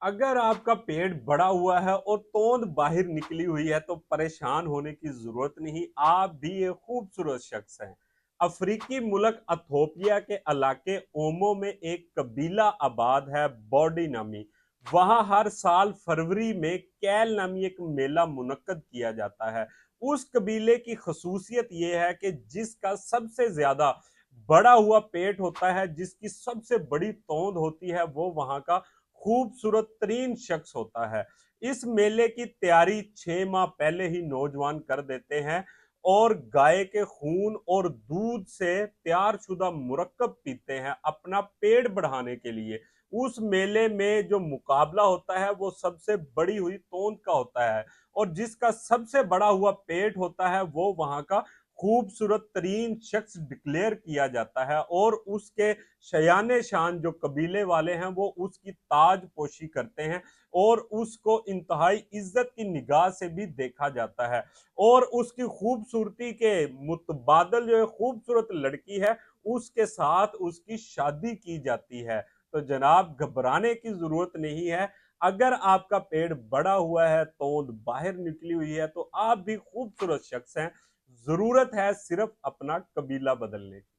अगर आपका पेट बड़ा हुआ है और तोंद बाहर निकली हुई है तो परेशान होने की जरूरत नहीं। आप भी एक खूबसूरत शख्स हैं। अफ्रीकी मुल्क अथोपिया के इलाके ओमो में एक कबीला आबाद है, बॉडी नामी। वहां हर साल फरवरी में कैल नामी एक मेला मुनक्कद किया जाता है। उस कबीले की खसूसियत यह है कि जिसका सबसे ज्यादा बड़ा हुआ पेट होता है, जिसकी सबसे बड़ी तोंद होती है, वो वहां का खूबसूरत तरीन शख्स होता है। इस मेले की तैयारी 6 माह पहले ही नौजवान कर देते हैं और गाय के खून और दूध से तैयार शुदा मुरक्कब पीते हैं अपना पेट बढ़ाने के लिए। उस मेले में जो मुकाबला होता है वो सबसे बड़ी हुई तोंद का होता है, और जिसका सबसे बड़ा हुआ पेट होता है वो वहां का खूबसूरत तरीन शख्स डिक्लेयर किया जाता है, और उसके शयाने शान जो कबीले वाले हैं वो उसकी ताज पोशी करते हैं और उसको इंतहाई इज्जत की निगाह से भी देखा जाता है। और उसकी खूबसूरती के मुतबादल जो खूबसूरत लड़की है उसके साथ उसकी शादी की जाती है। तो जनाब, घबराने की जरूरत नहीं है। अगर आपका पेट बड़ा हुआ है, तोंद बाहर निकली हुई है, तो आप भी खूबसूरत शख्स हैं। जरूरत है सिर्फ अपना कबीला बदलने की।